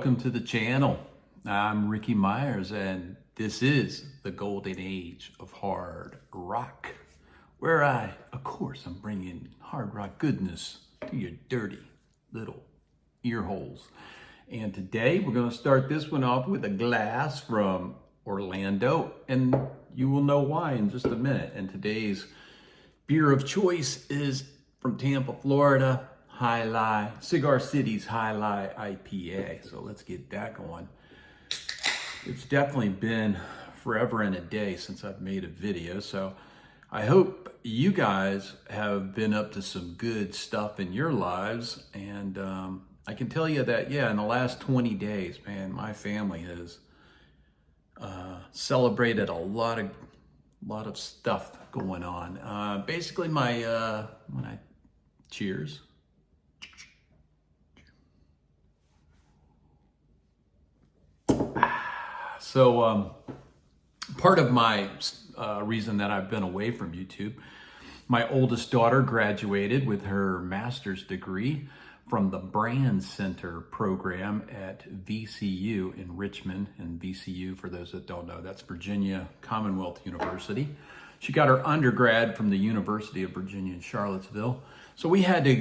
welcome to the channel. I'm Ricky Myers, and this is the golden age of hard rock, where of course, I'm bringing hard rock goodness to your dirty little ear holes. And today we're going to start this one off with a glass from Orlando, and you will know why in just a minute. And today's beer of choice is from Tampa, Florida, High Lie, Cigar City's High Lie IPA. So let's get that going. It's definitely been forever and a day since I've made a video, so I hope you guys have been up to some good stuff in your lives. And I can tell you that, yeah, in the last 20 days, man, my family has celebrated a lot of stuff going on. Basically, cheers. So part of my reason that I've been away from YouTube, my oldest daughter graduated with her master's degree from the Brand Center program at VCU in Richmond. And VCU, for those that don't know, that's Virginia Commonwealth University. She got her undergrad from the University of Virginia in Charlottesville. So we had to,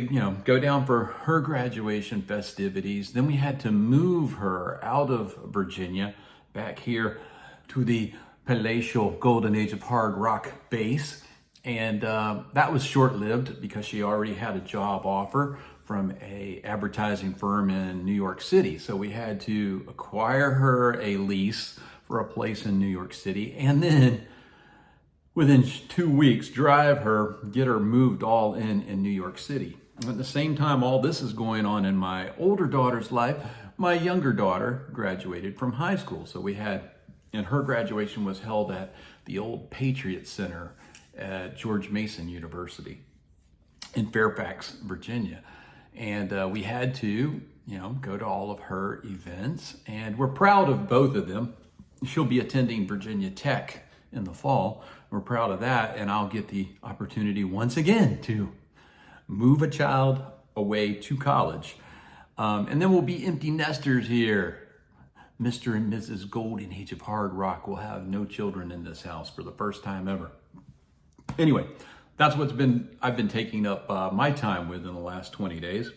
go down for her graduation festivities. Then we had to move her out of Virginia back here to the palatial golden age of hard rock base. And that was short-lived because she already had a job offer from a advertising firm in New York City. So we had to acquire her a lease for a place in New York City, and then within 2 weeks, get her moved all in New York City. At the same time, all this is going on in my older daughter's life. My younger daughter graduated from high school. So and her graduation was held at the old Patriot Center at George Mason University in Fairfax, Virginia. And we had to, go to all of her events, and we're proud of both of them. She'll be attending Virginia Tech in the fall. We're proud of that, and I'll get the opportunity once again to move a child away to college. And then we'll be empty nesters here. Mr. and Mrs. Golden Age of Hard Rock will have no children in this house for the first time ever. Anyway, that's I've been taking up my time with in the last 20 days.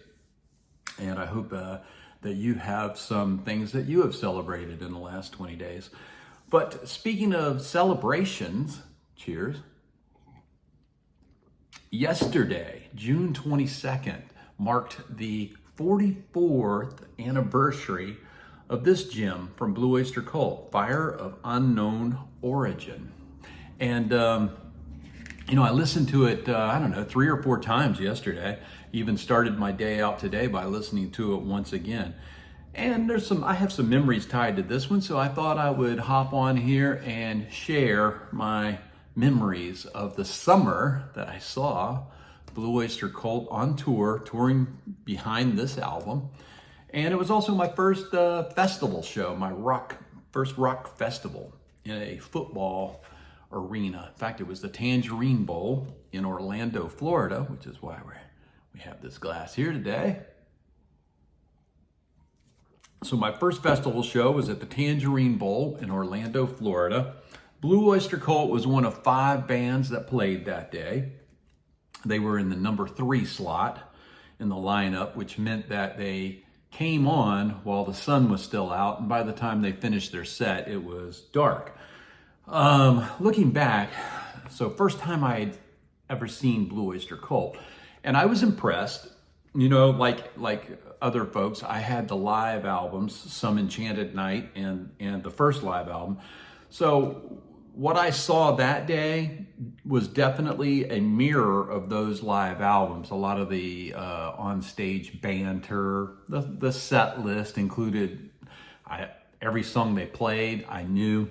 And I hope that you have some things that you have celebrated in the last 20 days. But speaking of celebrations, cheers. Yesterday, June 22nd, marked the 44th anniversary of this gem from Blue Oyster Colt, Fire of Unknown Origin. And, I listened to it, 3 or 4 times yesterday. Even started my day out today by listening to it once again. And I have some memories tied to this one, so I thought I would hop on here and share my memories of the summer that I saw Blue Oyster Cult on touring behind this album. And it was also my first festival show, first rock festival in a football arena. In fact, it was the Tangerine Bowl in Orlando, Florida, which is why we have this glass here today. So my first festival show was at the Tangerine Bowl in Orlando, Florida. Blue Oyster Cult was one of 5 bands that played that day. They were in the number 3 slot in the lineup, which meant that they came on while the sun was still out, and by the time they finished their set, it was dark. Looking back, so first time I had ever seen Blue Oyster Cult, and I was impressed. Like other folks, I had the live albums, Some Enchanted Night and the first live album. So what I saw that day was definitely a mirror of those live albums. A lot of the on-stage banter, the set list included every song they played, I knew.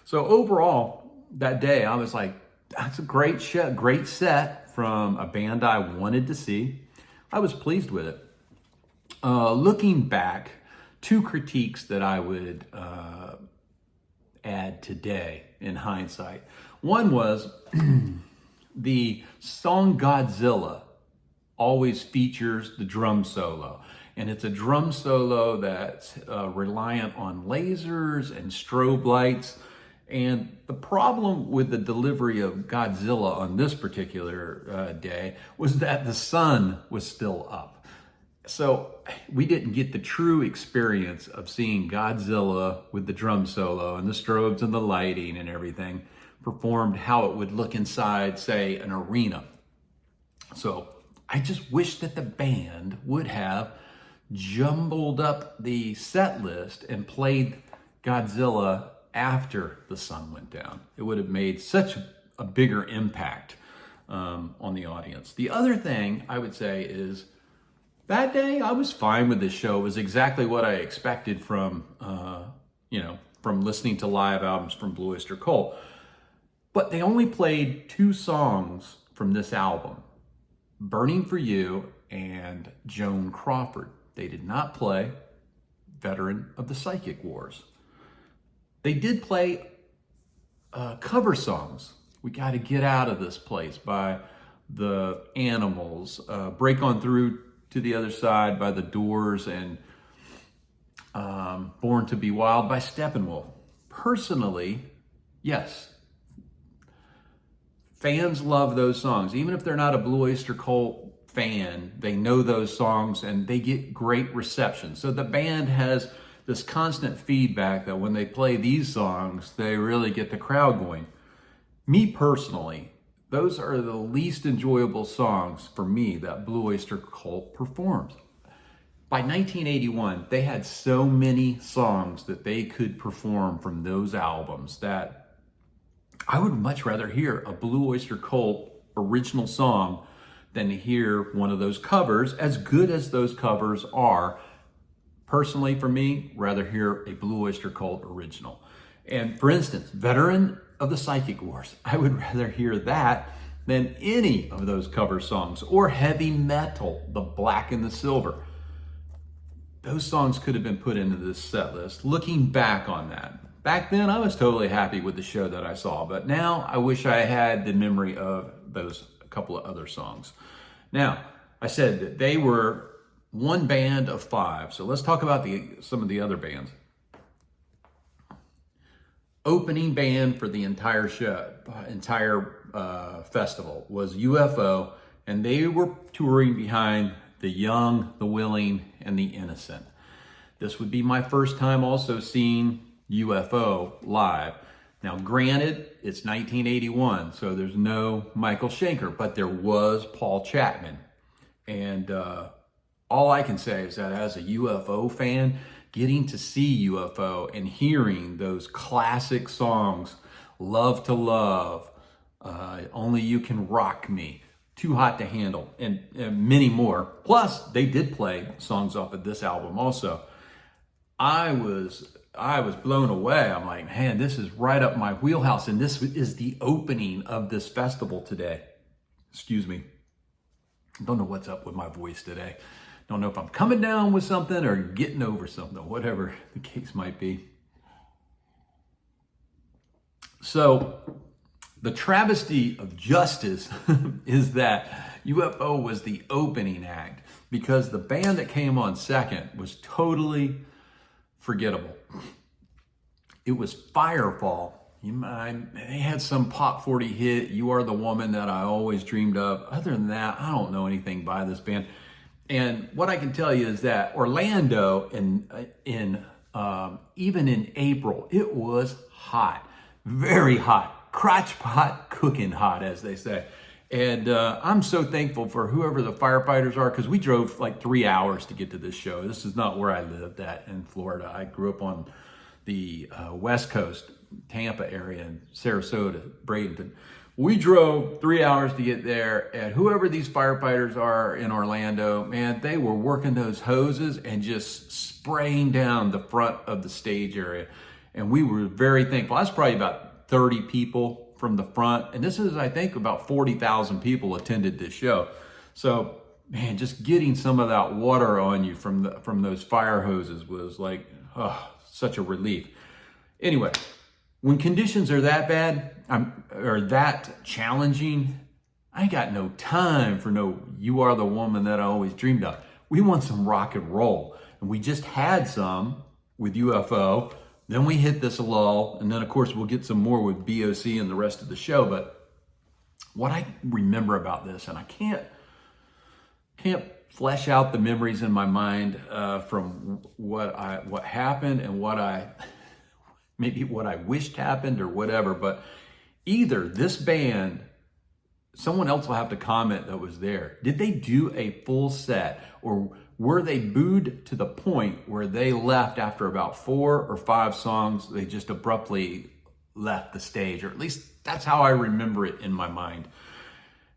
So overall, that day, I was like, that's a great set from a band I wanted to see. I was pleased with it. Looking back, 2 critiques that I would add today in hindsight. One was the song Godzilla always features the drum solo. And it's a drum solo that's reliant on lasers and strobe lights. And the problem with the delivery of Godzilla on this particular day was that the sun was still up. So we didn't get the true experience of seeing Godzilla with the drum solo and the strobes and the lighting and everything performed how it would look inside, say, an arena. So I just wish that the band would have jumbled up the set list and played Godzilla after the sun went down. It would have made such a bigger impact on the audience. The other thing I would say is that day I was fine with this show. It was exactly what I expected from from listening to live albums from Blue Oyster Cult. But they only played 2 songs from this album, Burning for You and Joan Crawford. They did not play Veteran of the Psychic Wars. They did play cover songs. We Got to Get Out of This Place by the Animals, Break On Through to the Other Side by the Doors, and Born to Be Wild by Steppenwolf. Personally, yes, fans love those songs. Even if they're not a Blue Oyster Cult fan, they know those songs and they get great reception. So the band has this constant feedback that when they play these songs, they really get the crowd going. Me personally, those are the least enjoyable songs for me that Blue Oyster Cult performs. By 1981, they had so many songs that they could perform from those albums that I would much rather hear a Blue Oyster Cult original song than to hear one of those covers, as good as those covers are. Personally, for me, rather hear a Blue Oyster Cult original. And for instance, Veteran of the Psychic Wars, I would rather hear that than any of those cover songs, or Heavy Metal, The Black and the Silver. Those songs could have been put into this set list. Looking back on that, back then I was totally happy with the show that I saw, but now I wish I had the memory of those couple of other songs. Now, I said that they were one band of 5. So let's talk about some of the other bands. Opening band for the entire show, festival was UFO, and they were touring behind the Young, the Willing, and the Innocent. This would be my first time also seeing UFO live. Now, granted, it's 1981, so there's no Michael Schenker, but there was Paul Chapman. And all I can say is that as a UFO fan, getting to see UFO and hearing those classic songs, Love to Love, Only You Can Rock Me, Too Hot to Handle, and many more. Plus, they did play songs off of this album also. I was blown away. I'm like, man, this is right up my wheelhouse. And this is the opening of this festival today. Excuse me. Don't know what's up with my voice today. Don't know if I'm coming down with something or getting over something, whatever the case might be. So the travesty of justice is that UFO was the opening act, because the band that came on second was totally forgettable. It was Firefall. They had some Pop 40 hit, You Are the Woman That I Always Dreamed Of. Other than that, I don't know anything by this band. And what I can tell you is that Orlando, even in April, it was hot, very hot, crotch pot cooking hot, as they say. And I'm so thankful for whoever the firefighters are, because we drove like 3 hours to get to this show. This is not where I lived at in Florida. I grew up on the West Coast, Tampa area, and Sarasota, Bradenton. We drove 3 hours to get there, and whoever these firefighters are in Orlando, man, they were working those hoses and just spraying down the front of the stage area. And we were very thankful. That's probably about 30 people from the front. And this is, I think, about 40,000 people attended this show. So, man, just getting some of that water on you from those fire hoses was like, oh, such a relief. Anyway, when conditions are that bad, or that challenging, I got no time for no You Are the Woman That I Always Dreamed Of. We want some rock and roll. And we just had some with UFO. Then we hit this lull. And then, of course, we'll get some more with BOC and the rest of the show. But what I remember about this, and I can't flesh out the memories in my mind from what happened and maybe what I wished happened or whatever, but either this band, someone else will have to comment that was there. Did they do a full set, or were they booed to the point where they left after about 4 or 5 songs? They just abruptly left the stage, or at least that's how I remember it in my mind.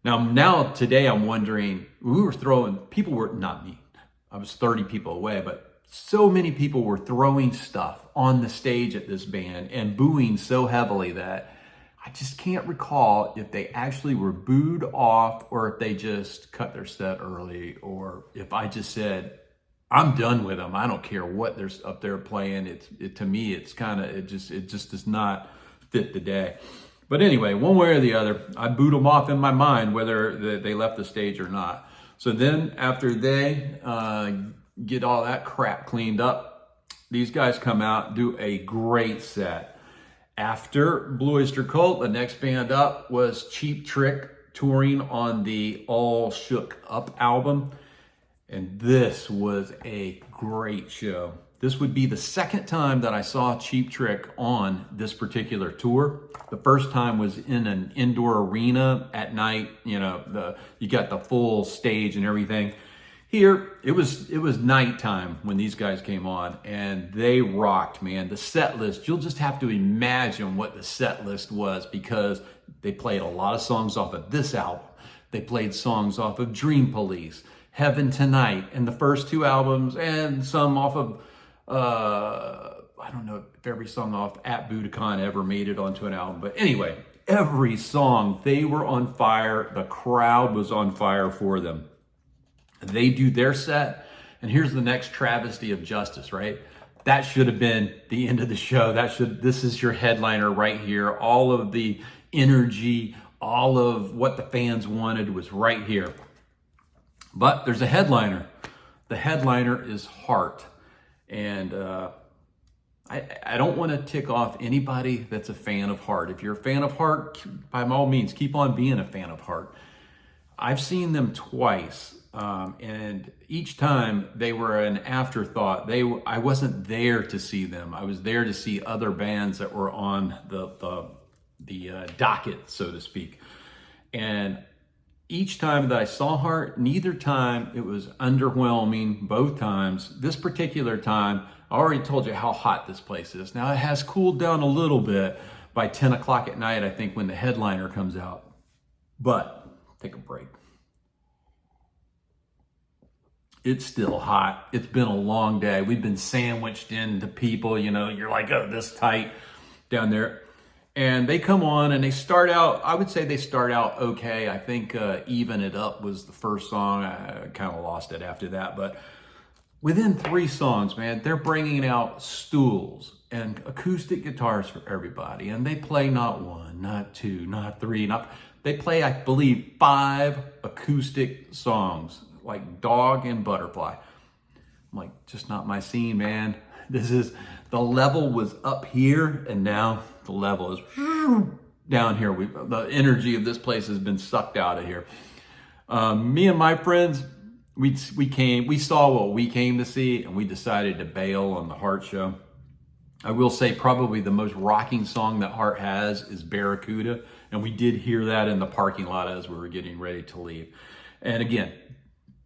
Now today I'm wondering, people were, not me, I was 30 people away, but so many people were throwing stuff on the stage at this band and booing so heavily that I just can't recall if they actually were booed off or if they just cut their set early, or if I just said, I'm done with them. I don't care what they're up there playing. To me, it just does not fit the day. But anyway, one way or the other, I booed them off in my mind, whether they left the stage or not. So then after they get all that crap cleaned up, these guys come out, do a great set. After Blue Oyster Cult, the next band up was Cheap Trick, touring on the All Shook Up album. And this was a great show. This would be the second time that I saw Cheap Trick on this particular tour. The first time was in an indoor arena at night. You got the full stage and everything. Here, it was nighttime when these guys came on, and they rocked, man. The set list, you'll just have to imagine what the set list was, because they played a lot of songs off of this album. They played songs off of Dream Police, Heaven Tonight, and the first 2 albums, and some off of, I don't know if every song off At Budokan ever made it onto an album. But anyway, every song, they were on fire. The crowd was on fire for them. They do their set, and here's the next travesty of justice, right? That should have been the end of the show. This is your headliner right here. All of the energy, all of what the fans wanted was right here. But there's a headliner. The headliner is Heart. And I don't want to tick off anybody that's a fan of Heart. If you're a fan of Heart, by all means, keep on being a fan of Heart. I've seen them twice. And each time they were an afterthought. I wasn't there to see them. I was there to see other bands that were on the docket, so to speak. And each time that I saw Heart, neither time it was underwhelming. Both times. This particular time, I already told you how hot this place is. Now it has cooled down a little bit by 10 o'clock at night, I think, when the headliner comes out. But take a break. It's still hot. It's been a long day. We've been sandwiched into people, you're like, oh, this tight down there. And they come on and they start out, I would say they start out okay. I think Even It Up was the first song. I kind of lost it after that. But within 3 songs, man, they're bringing out stools and acoustic guitars for everybody. And they play not 1, not 2, not 3. They play, I believe, 5 acoustic songs, like Dog and Butterfly. I'm like, just not my scene, man. The level was up here, and now the level is down here. The energy of this place has been sucked out of here. Me and my friends, we saw what we came to see, and we decided to bail on the Heart show. I will say probably the most rocking song that Heart has is Barracuda, and we did hear that in the parking lot as we were getting ready to leave. And again,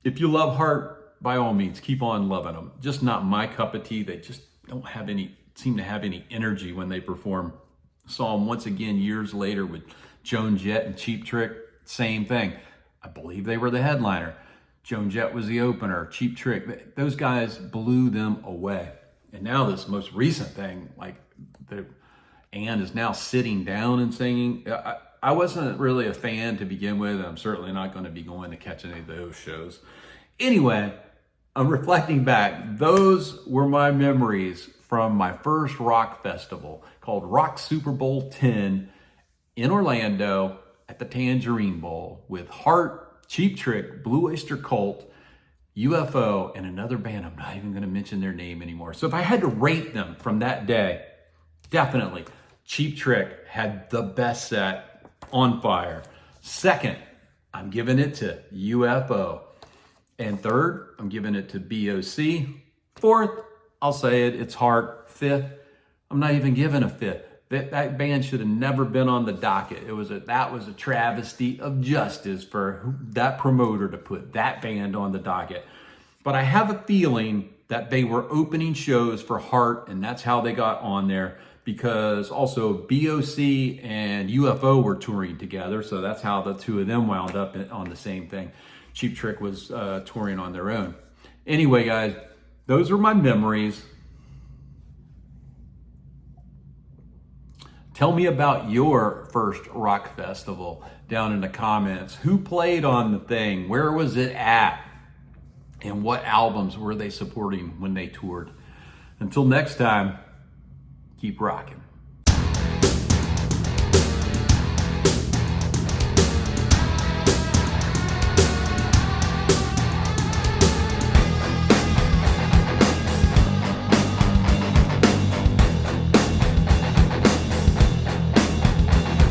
if you love Heart, by all means, keep on loving them. Just not my cup of tea. They just don't seem to have any energy when they perform. Saw them once again years later with Joan Jett and Cheap Trick. Same thing. I believe they were the headliner. Joan Jett was the opener. Cheap Trick. Those guys blew them away. And now this most recent thing, like Ann is now sitting down and singing. I wasn't really a fan to begin with. I'm certainly not going to be going to catch any of those shows. Anyway, I'm reflecting back. Those were my memories from my first rock festival called Rock Super Bowl 10 in Orlando at the Tangerine Bowl with Heart, Cheap Trick, Blue Oyster Cult, UFO, and another band. I'm not even going to mention their name anymore. So if I had to rate them from that day, definitely Cheap Trick had the best set, On Fire. Second, I'm giving it to UFO. And third, I'm giving it to BOC. Fourth, I'll say it, it's Heart. Fifth, I'm not even giving a fifth. That band should have never been on the docket. That was a travesty of justice for that promoter to put that band on the docket. But I have a feeling that they were opening shows for Heart, and that's how they got on there, because also BOC and UFO were touring together, so that's how the two of them wound up on the same thing. Cheap Trick was touring on their own. Anyway, guys, those are my memories. Tell me about your first rock festival down in the comments. Who played on the thing? Where was it at? And what albums were they supporting when they toured? Until next time, keep rocking.